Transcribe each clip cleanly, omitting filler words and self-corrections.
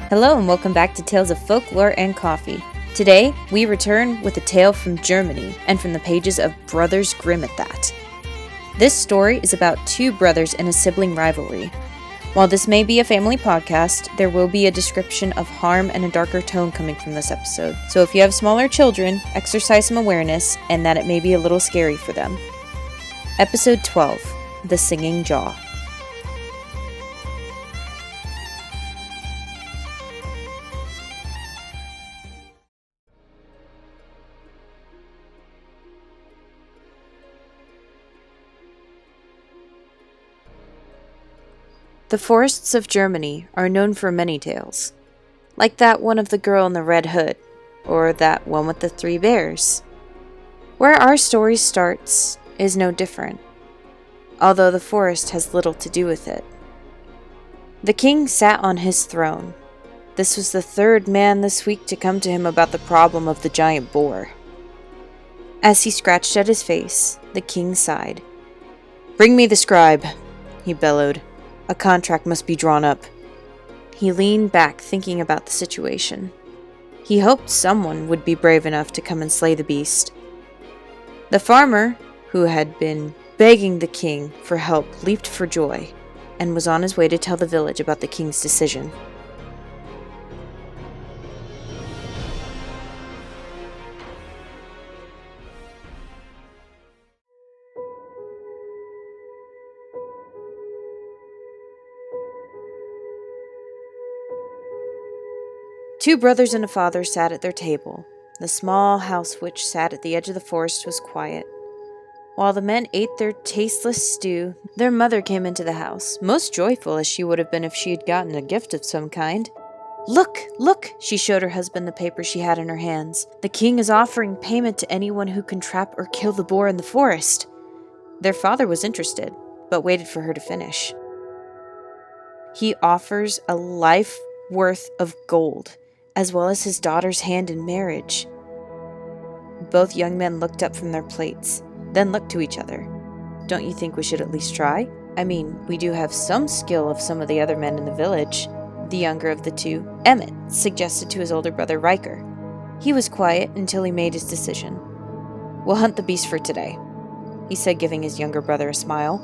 Hello and welcome back to Tales of Folklore and Coffee. Today, we return with a tale from Germany and from the pages of Brothers Grimm at that. This story is about two brothers in a sibling rivalry. While this may be a family podcast, there will be a description of harm and a darker tone coming from this episode. So if you have smaller children, exercise some awareness and that it may be a little scary for them. Episode 12, The Singing Jaw. The forests of Germany are known for many tales, like that one of the girl in the red hood, or that one with the three bears. Where our story starts is no different, although the forest has little to do with it. The king sat on his throne. This was the third man this week to come to him about the problem of the giant boar. As he scratched at his face, the king sighed. "Bring me the scribe," he bellowed. "A contract must be drawn up." He leaned back, thinking about the situation. He hoped someone would be brave enough to come and slay the beast. The farmer, who had been begging the king for help, leaped for joy, and was on his way to tell the village about the king's decision. Two brothers and a father sat at their table. The small house which sat at the edge of the forest was quiet. While the men ate their tasteless stew, their mother came into the house, most joyful as she would have been if she had gotten a gift of some kind. "Look, look!" She showed her husband the paper she had in her hands. "The king is offering payment to anyone who can trap or kill the boar in the forest." Their father was interested, but waited for her to finish. "He offers a life worth of gold, as well as his daughter's hand in marriage." Both young men looked up from their plates, then looked to each other. "Don't you think we should at least try? I mean, we do have some skill of some of the other men in the village." The younger of the two, Emmett, suggested to his older brother Riker. He was quiet until he made his decision. "We'll hunt the beast for today," he said, giving his younger brother a smile.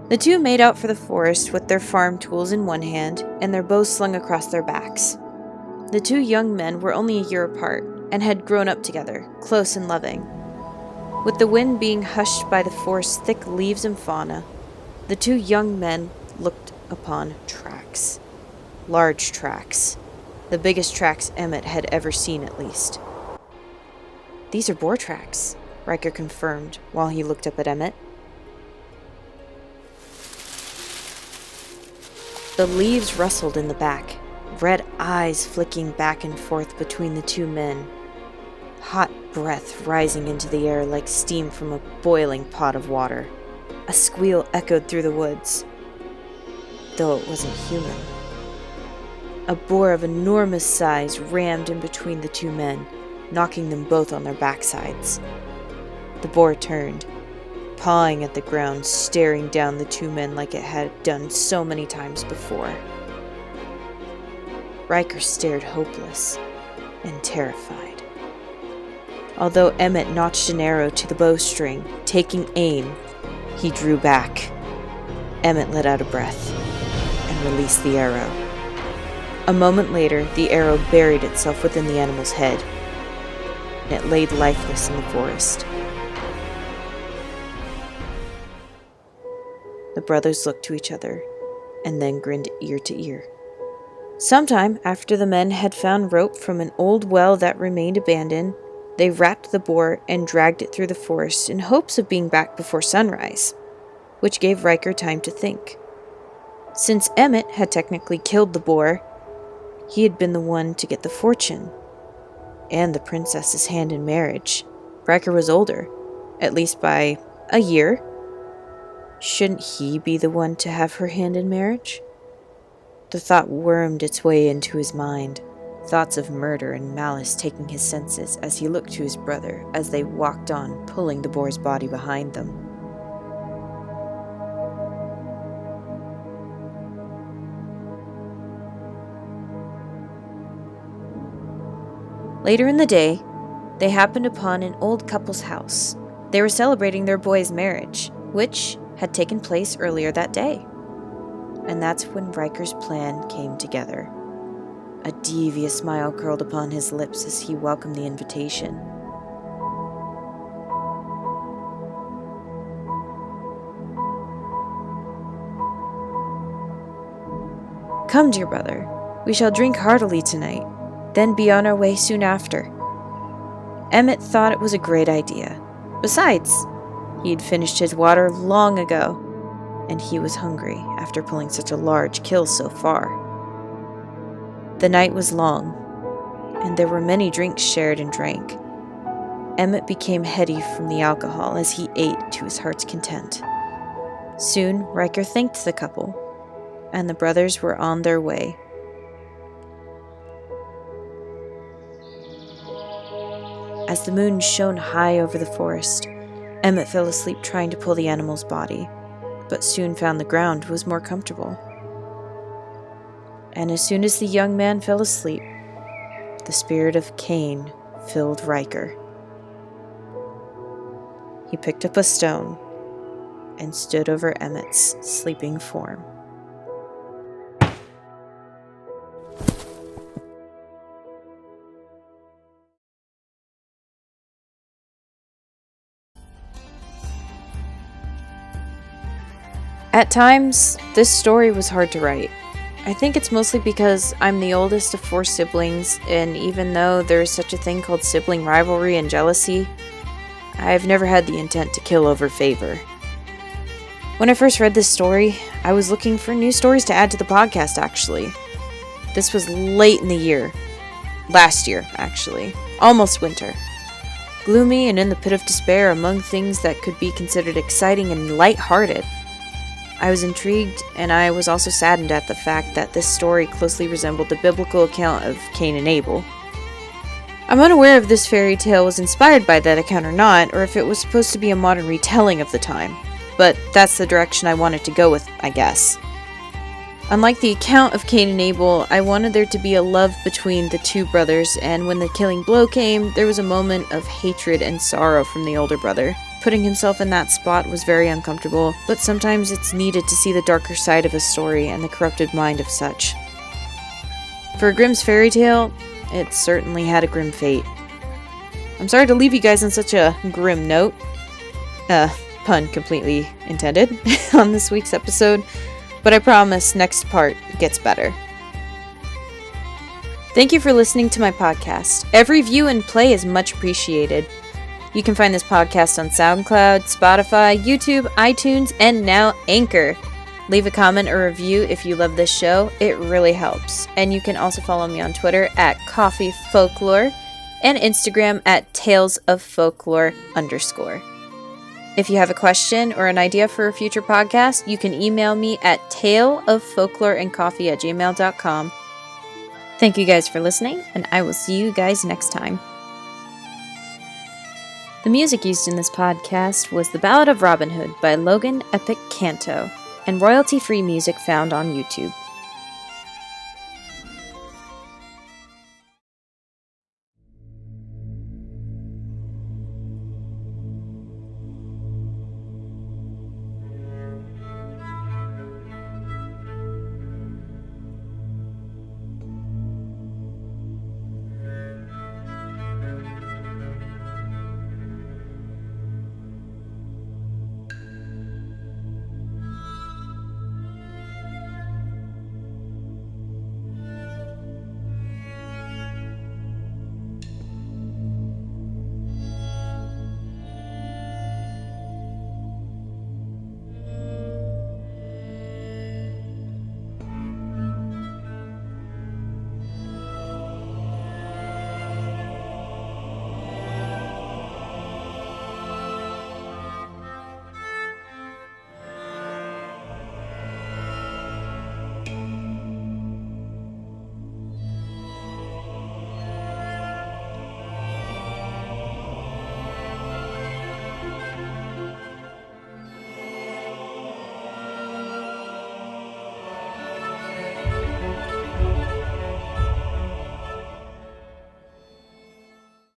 The two made out for the forest with their farm tools in one hand and their bows slung across their backs. The two young men were only a year apart and had grown up together, close and loving. With the wind being hushed by the forest's thick leaves and fauna, the two young men looked upon tracks. Large tracks. The biggest tracks Emmett had ever seen, at least. "These are boar tracks," Riker confirmed while he looked up at Emmett. The leaves rustled in the back, red eyes flicking back and forth between the two men, hot breath rising into the air like steam from a boiling pot of water. A squeal echoed through the woods, though it wasn't human. A boar of enormous size rammed in between the two men, knocking them both on their backsides. The boar turned, pawing at the ground, staring down the two men like it had done so many times before. Riker stared hopeless and terrified. Although Emmett notched an arrow to the bowstring, taking aim, he drew back. Emmett let out a breath and released the arrow. A moment later, the arrow buried itself within the animal's head, and it laid lifeless in the forest. The brothers looked to each other, and then grinned ear to ear. Sometime after the men had found rope from an old well that remained abandoned, they wrapped the boar and dragged it through the forest in hopes of being back before sunrise, which gave Riker time to think. Since Emmett had technically killed the boar, he had been the one to get the fortune, and the princess's hand in marriage. Riker was older, at least by a year. Shouldn't he be the one to have her hand in marriage? The thought wormed its way into his mind, thoughts of murder and malice taking his senses as he looked to his brother as they walked on, pulling the boar's body behind them. Later in the day, they happened upon an old couple's house. They were celebrating their boy's marriage, which had taken place earlier that day. And that's when Riker's plan came together. A devious smile curled upon his lips as he welcomed the invitation. "Come, dear brother, we shall drink heartily tonight, then be on our way soon after." Emmett thought it was a great idea. Besides, he'd finished his water long ago, and he was hungry after pulling such a large kill so far. The night was long, and there were many drinks shared and drank. Emmett became heady from the alcohol as he ate to his heart's content. Soon, Riker thanked the couple, and the brothers were on their way. As the moon shone high over the forest, Emmett fell asleep trying to pull the animal's body, but soon found the ground was more comfortable. And as soon as the young man fell asleep, the spirit of Cain filled Riker. He picked up a stone and stood over Emmett's sleeping form. At times, this story was hard to write. I think it's mostly because I'm the oldest of 4 siblings, and even though there is such a thing called sibling rivalry and jealousy, I've never had the intent to kill over favor. When I first read this story, I was looking for new stories to add to the podcast, actually. This was late in the year. Last year, actually. Almost winter. Gloomy and in the pit of despair among things that could be considered exciting and light-hearted. I was intrigued, and I was also saddened at the fact that this story closely resembled the biblical account of Cain and Abel. I'm unaware if this fairy tale was inspired by that account or not, or if it was supposed to be a modern retelling of the time, but that's the direction I wanted to go with, I guess. Unlike the account of Cain and Abel, I wanted there to be a love between the 2 brothers, and when the killing blow came, there was a moment of hatred and sorrow from the older brother. Putting himself in that spot was very uncomfortable, but sometimes it's needed to see the darker side of a story and the corrupted mind of such. For a Grimm's fairy tale, it certainly had a grim fate. I'm sorry to leave you guys on such a grim note. Pun completely intended on this week's episode, but I promise next part gets better. Thank you for listening to my podcast. Every view and play is much appreciated. You can find this podcast on Soundcloud, Spotify, YouTube, iTunes, and now Anchor. Leave a comment or review if you love this show. It really helps. And you can also follow me on Twitter at CoffeeFolklore and Instagram at TalesOfFolklore_. If you have a question or an idea for a future podcast, you can email me at taleoffolkloreandcoffee@gmail.com. Thank you guys for listening, and I will see you guys next time. The music used in this podcast was The Ballad of Robin Hood by Logan Epic Canto, and royalty-free music found on YouTube.